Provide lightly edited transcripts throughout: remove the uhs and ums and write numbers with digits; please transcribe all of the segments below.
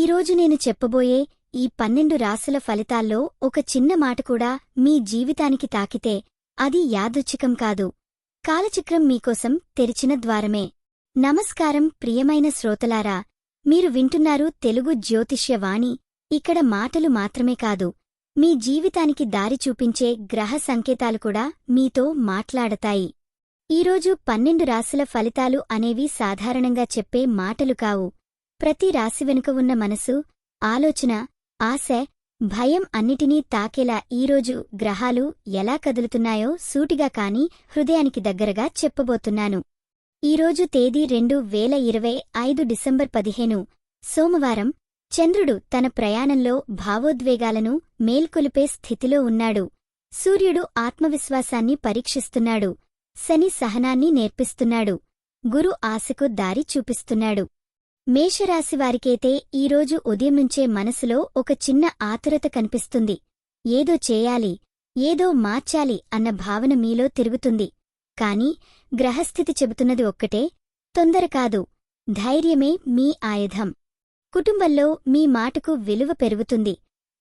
ఈరోజు నేను చెప్పబోయే ఈ 12 రాసుల ఫలితాల్లో ఒక చిన్న మాట కూడా మీ జీవితానికి తాకితే అది యాదృచ్ఛికం కాదు, కాలచక్రం మీకోసం తెరిచిన ద్వారమే. నమస్కారం ప్రియమైన శ్రోతలారా, మీరు వింటున్నారు తెలుగు జ్యోతిష్య వాణి. ఇక్కడ మాటలు మాత్రమే కాదు, మీ జీవితానికి దారి చూపించే గ్రహ సంకేతాలు కూడా మీతో మాట్లాడతాయి. ఈరోజు 12 రాశుల ఫలితాలు అనేవి సాధారణంగా చెప్పే మాటలు కావు. ప్రతి రాశి వెనుక ఉన్న మనసు, ఆలోచన, ఆశ, భయం అన్నిటినీ తాకేలా ఈరోజు గ్రహాలు ఎలా కదులుతున్నాయో సూటిగా కాని హృదయానికి దగ్గరగా చెప్పబోతున్నాను. ఈరోజు తేదీ 2025 డిసెంబర్ 15 సోమవారం. చంద్రుడు తన ప్రయాణంలో భావోద్వేగాలను మేల్కొలిపే స్థితిలో ఉన్నాడు. సూర్యుడు ఆత్మవిశ్వాసాన్ని పరీక్షిస్తున్నాడు. శని సహనాన్ని నేర్పిస్తున్నాడు. గురు ఆశకు దారి చూపిస్తున్నాడు. మేషరాశివారికైతే ఈరోజు ఉదయం నుంచే మనసులో ఒక చిన్న ఆతురత కనిపిస్తుంది. ఏదో చేయాలి, ఏదో మార్చాలి అన్న భావన మీలో తిరుగుతుంది. కాని గ్రహస్థితి చెబుతున్నది ఒక్కటే, తొందర కాదు, ధైర్యమే మీ ఆయుధం. కుటుంబంలో మీ మాటకు విలువ పెరుగుతుంది.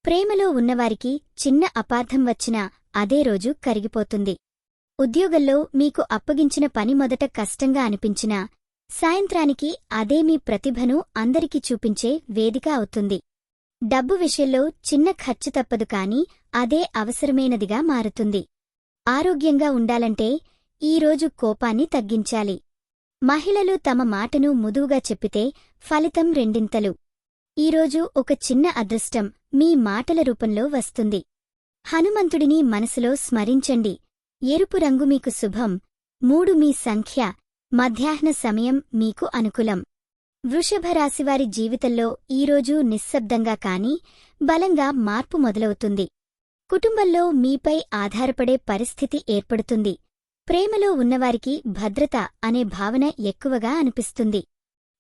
ప్రేమలో ఉన్నవారికి చిన్న అపార్థం వచ్చినా అదే రోజు కరిగిపోతుంది. ఉద్యోగంలో మీకు అప్పగించిన పని మొదట కష్టంగా అనిపించినా సాయంత్రానికి అదే మీ ప్రతిభను అందరికీ చూపించే వేదిక అవుతుంది. డబ్బు విషయంలో చిన్న ఖర్చు తప్పదు కాని అదే అవసరమైనదిగా మారుతుంది. ఆరోగ్యంగా ఉండాలంటే ఈరోజు కోపాన్ని తగ్గించాలి. మహిళలు తమ మాటను ముదువుగా చెప్పితే ఫలితం రెండింతలు. ఈరోజు ఒక చిన్న అదృష్టం మీ మాటల రూపంలో వస్తుంది. హనుమంతుడిని మనసులో స్మరించండి. ఎరుపు రంగు మీకు శుభం. 3 మీ సంఖ్య. మధ్యాహ్న సమయం మీకు అనుకూలం. వృషభరాశివారి జీవితంలో ఈరోజు నిశ్శబ్దంగా కాని బలంగా మార్పు మొదలవుతుంది. కుటుంబంలో మీపై ఆధారపడే పరిస్థితి ఏర్పడుతుంది. ప్రేమలో ఉన్నవారికి భద్రత అనే భావన ఎక్కువగా అనిపిస్తుంది.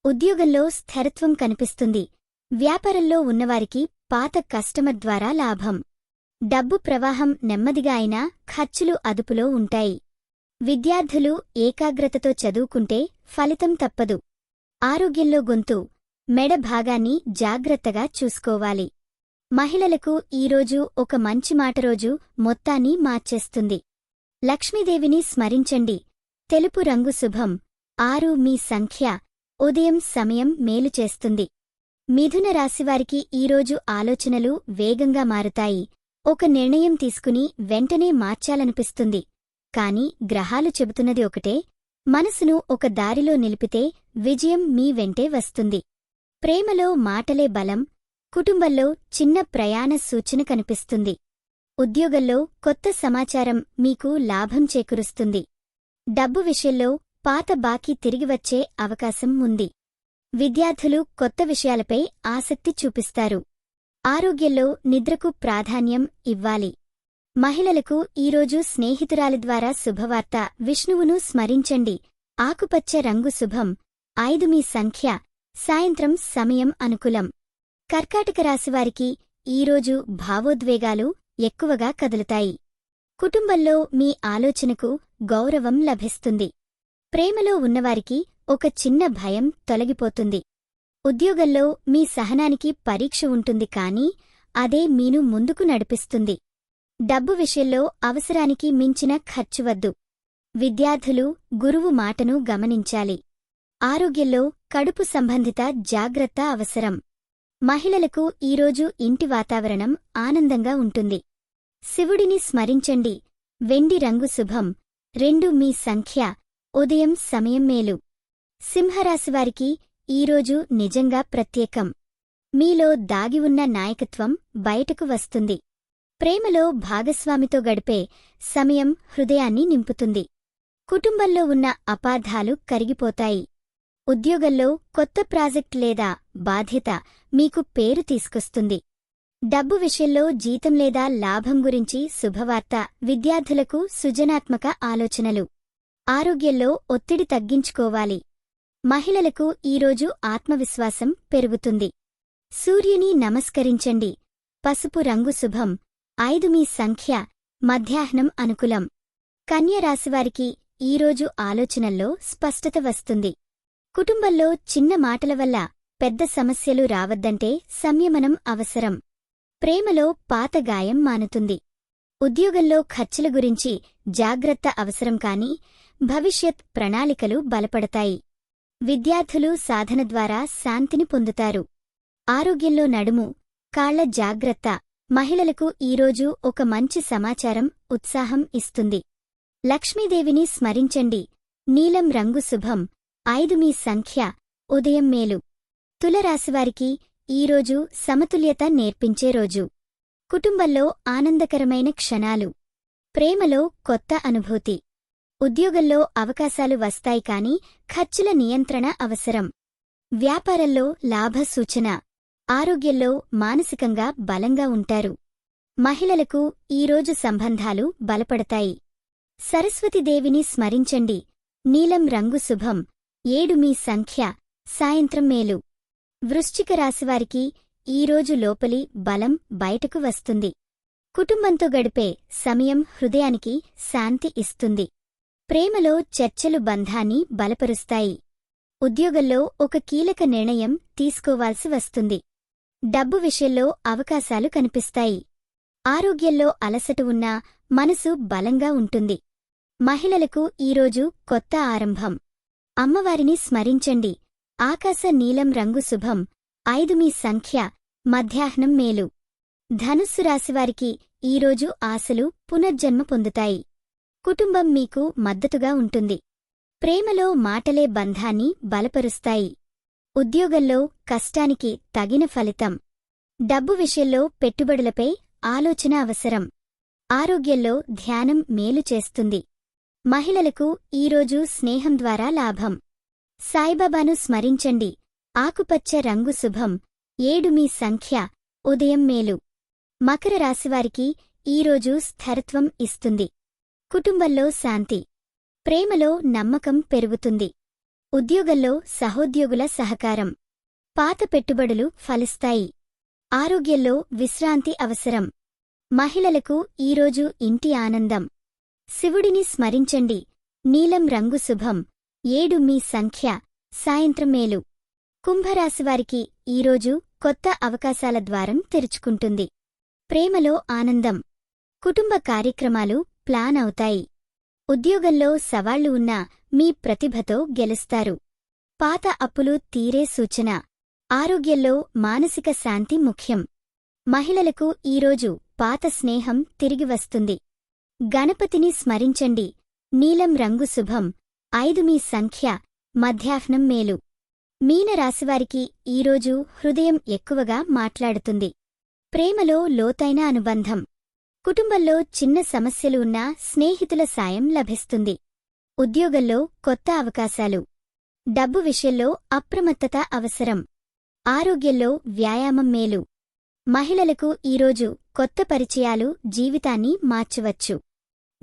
ఉద్యోగంలో స్థిరత్వం కనిపిస్తుంది. వ్యాపారంలో ఉన్నవారికి పాత కస్టమర్ ద్వారా లాభం. డబ్బు ప్రవాహం నెమ్మదిగా అయినా ఖర్చులు అదుపులో ఉంటాయి. విద్యార్థులు ఏకాగ్రతతో చదువుకుంటే ఫలితం తప్పదు. ఆరోగ్యంలో గొంతు, మెడ భాగాన్ని జాగ్రత్తగా చూసుకోవాలి. మహిళలకు ఈరోజు ఒక మంచి మాట రోజు మొత్తాన్ని మార్చేస్తుంది. లక్ష్మీదేవిని స్మరించండి. తెలుపు రంగు శుభం. 6 మీ సంఖ్య. ఉదయం సమయం మేలు చేస్తుంది. మిథున రాశివారికి ఈరోజు ఆలోచనలు వేగంగా మారుతాయి. ఒక నిర్ణయం తీసుకుని వెంటనే మార్చాలనిపిస్తుంది. కాని గ్రహాలు చెబుతున్నది ఒకటే, మనసును ఒక దారిలో నిలిపితే విజయం మీ వెంటే వస్తుంది. ప్రేమలో మాటలే బలం. కుటుంబంలో చిన్న ప్రయాణ సూచన కనిపిస్తుంది. ఉద్యోగంలో కొత్త సమాచారం మీకు లాభం చేకూరుస్తుంది. డబ్బు విషయంలో పాత బాకీ తిరిగివచ్చే అవకాశం ఉంది. విద్యార్థులు కొత్త విషయాలపై ఆసక్తి చూపిస్తారు. ఆరోగ్యంలో నిద్రకు ప్రాధాన్యం ఇవ్వాలి. మహిళలకు ఈరోజు స్నేహితురాలి ద్వారా శుభవార్త. విష్ణువును స్మరించండి. ఆకుపచ్చ రంగు శుభం. 5 మీ సంఖ్య. సాయంత్రం సమయం అనుకూలం. కర్కాటక రాశివారికి ఈరోజు భావోద్వేగాలు ఎక్కువగా కదులుతాయి. కుటుంబంలో మీ ఆలోచనకు గౌరవం లభిస్తుంది. ప్రేమలో ఉన్నవారికి ఒక చిన్న భయం తొలగిపోతుంది. ఉద్యోగంలో మీ సహనానికి పరీక్ష ఉంటుంది కాని అదే మీను ముందుకు నడిపిస్తుంది. డబ్బు విషయంలో అవసరానికి మించిన ఖర్చు వద్దు. విద్యార్థులు గురువు మాటను గమనించాలి. ఆరోగ్యంలో కడుపు సంబంధిత జాగ్రత్త అవసరం. మహిళలకు ఈరోజు ఇంటి వాతావరణం ఆనందంగా ఉంటుంది. శివుడిని స్మరించండి. వెండి రంగు శుభం. 2 మీ సంఖ్య. ఉదయం సమయం మేలు. సింహరాశివారికి ఈరోజు నిజంగా ప్రత్యేకం. మీలో దాగి ఉన్న నాయకత్వం బయటకు వస్తుంది. ప్రేమలో భాగస్వామితో గడిపే సమయం హృదయాన్ని నింపుతుంది. కుటుంబంలో ఉన్న అపార్థాలు కరిగిపోతాయి. ఉద్యోగంలో కొత్త ప్రాజెక్ట్ లేదా బాధ్యత మీకు పేరు తీసుకొస్తుంది. డబ్బు విషయంలో జీతం లేదా లాభం గురించి శుభవార్త. విద్యార్థులకు సృజనాత్మక ఆలోచనలు. ఆరోగ్యంలో ఒత్తిడి తగ్గించుకోవాలి. మహిళలకు ఈరోజు ఆత్మవిశ్వాసం పెరుగుతుంది. సూర్యుని నమస్కరించండి. పసుపు రంగు శుభం. 5 మీ సంఖ్య. మధ్యాహ్నం అనుకూలం. కన్యరాశివారికి ఈరోజు ఆలోచనల్లో స్పష్టత వస్తుంది. కుటుంబంలో చిన్న మాటల వల్ల పెద్ద సమస్యలు రావద్దంటే సంయమనం అవసరం. ప్రేమలో పాత గాయం మానుతుంది. ఉద్యోగంలో ఖర్చుల గురించి జాగ్రత్త అవసరం కానీ భవిష్యత్ ప్రణాళికలు బలపడతాయి. విద్యార్థులు సాధన ద్వారా శాంతిని పొందుతారు. ఆరోగ్యంలో నడుము, కాళ్ల జాగ్రత్త. మహిళలకు ఈరోజు ఒక మంచి సమాచారం ఉత్సాహం ఇస్తుంది. లక్ష్మీదేవిని స్మరించండి. నీలం రంగు శుభం. 5 మీ సంఖ్య. ఉదయం మేలు. తులరాశివారికి ఈరోజు సమతుల్యత నేర్పించే రోజు. కుటుంబంలో ఆనందకరమైన క్షణాలు. ప్రేమలో కొత్త అనుభూతి. ఉద్యోగంలో అవకాశాలు వస్తాయి కాని ఖర్చుల నియంత్రణ అవసరం. వ్యాపారంలో లాభ సూచన. ఆరోగ్యంలో మానసికంగా బలంగా ఉంటారు. మహిళలకు ఈరోజు సంబంధాలు బలపడతాయి. సరస్వతీదేవిని స్మరించండి. నీలం రంగు శుభం. 7 మీ సంఖ్య. సాయంత్రం మేలు. వృశ్చిక రాశివారికి ఈరోజు లోపలి బలం బయటకు వస్తుంది. కుటుంబంతో గడిపే సమయం హృదయానికి శాంతి ఇస్తుంది. ప్రేమలో చర్చలు బంధాన్ని బలపరుస్తాయి. ఉద్యోగంలో ఒక కీలక నిర్ణయం తీసుకోవాల్సి వస్తుంది. డబ్బు విషయంలో అవకాశాలు కనిపిస్తాయి. ఆరోగ్యంలో అలసట ఉన్నా మనసు బలంగా ఉంటుంది. మహిళలకు ఈరోజు కొత్త ఆరంభం. అమ్మవారిని స్మరించండి. ఆకాశ నీలం రంగు శుభం. 5 మీ సంఖ్య. మధ్యాహ్నం మేలు. ధనుస్సు రాశివారికి ఈరోజు ఆశలు పునర్జన్మ పొందుతాయి. కుటుంబం మీకు మద్దతుగా ఉంటుంది. ప్రేమలో మాటలే బంధాన్ని బలపరుస్తాయి. ఉద్యోగంలో కష్టానికి తగిన ఫలితం. డబ్బు విషయంలో పెట్టుబడులపై ఆలోచన అవసరం. ఆరోగ్యంలో ధ్యానం మేలు చేస్తుంది. మహిళలకు ఈరోజు స్నేహం ద్వారా లాభం. సాయిబాబాను స్మరించండి. ఆకుపచ్చ రంగు శుభం. 7 మీ సంఖ్య. ఉదయం మేలు. మకర రాశివారికి ఈరోజు స్థిరత్వం ఇస్తుంది. కుటుంబంలో శాంతి. ప్రేమలో నమ్మకం పెరుగుతుంది. ఉద్యోగంలో సహోద్యోగుల సహకారం. పాత పెట్టుబడులు ఫలిస్తాయి. ఆరోగ్యంలో విశ్రాంతి అవసరం. మహిళలకు ఈరోజు ఇంటి ఆనందం. శివుడిని స్మరించండి. నీలం రంగు శుభం. 7 మీ సంఖ్య. సాయంత్రం మేలు. కుంభరాశివారికి ఈరోజు కొత్త అవకాశాల ద్వారం తెరుచుకుంటుంది. ప్రేమలో ఆనందం. కుటుంబ కార్యక్రమాలు ప్లాన్ అవుతాయి. ఉద్యోగంలో సవాళ్లు ఉన్నా మీ ప్రతిభతో గెలుస్తారు. పాత అప్పులు తీరే సూచన. ఆరోగ్యంలో మానసిక శాంతి ముఖ్యం. మహిళలకు ఈరోజు పాత స్నేహం తిరిగి వస్తుంది. గణపతిని స్మరించండి. నీలం రంగు శుభం. 5 మీ సంఖ్య. మధ్యాహ్నం మేలు. మీనరాశివారికి ఈరోజు హృదయం ఎక్కువగా మాట్లాడుతుంది. ప్రేమలో లోతైన అనుబంధం. కుటుంబంలో చిన్న సమస్యలు ఉన్నా స్నేహితుల సాయం లభిస్తుంది. ఉద్యోగంలో కొత్త అవకాశాలు. డబ్బు విషయంలో అప్రమత్తత అవసరం. ఆరోగ్యంలో వ్యాయామం మేలు. మహిళలకు ఈరోజు కొత్త పరిచయాలు జీవితాన్ని మార్చవచ్చు.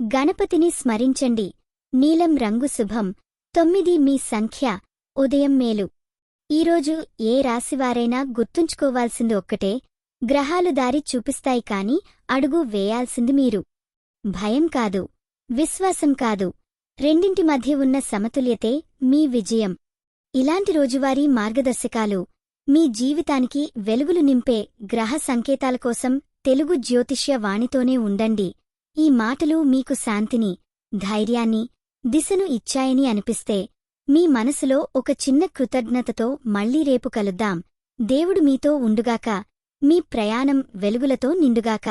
గణపతిని స్మరించండి. నీలం రంగు శుభం. 9 మీ సంఖ్య. ఉదయం మేలు. ఈరోజు ఏ రాశివారైనా గుర్తుంచుకోవాల్సింది ఒక్కటే. గ్రహాలు దారి చూపిస్తాయి కాని అడుగు వేయాల్సింది మీరు. భయం కాదు, విశ్వాసం కాదు, రెండింటి మధ్య ఉన్న సమతుల్యతే మీ విజయం. ఇలాంటి రోజువారీ మార్గదర్శకాలు మీ జీవితానికి వెలుగులు నింపే గ్రహ సంకేతాల కోసం తెలుగు జ్యోతిష్య వాణితోనే ఉండండి. ఈ మాటలు మీకు శాంతిని, ధైర్యాన్ని, దిశను ఇచ్చాయని అనిపిస్తే మీ మనసులో ఒక చిన్న కృతజ్ఞతతో మళ్లీ రేపు కలుద్దాం. దేవుడు మీతో ఉండుగాక. మీ ప్రయాణం వెలుగులతో నిండుగాక.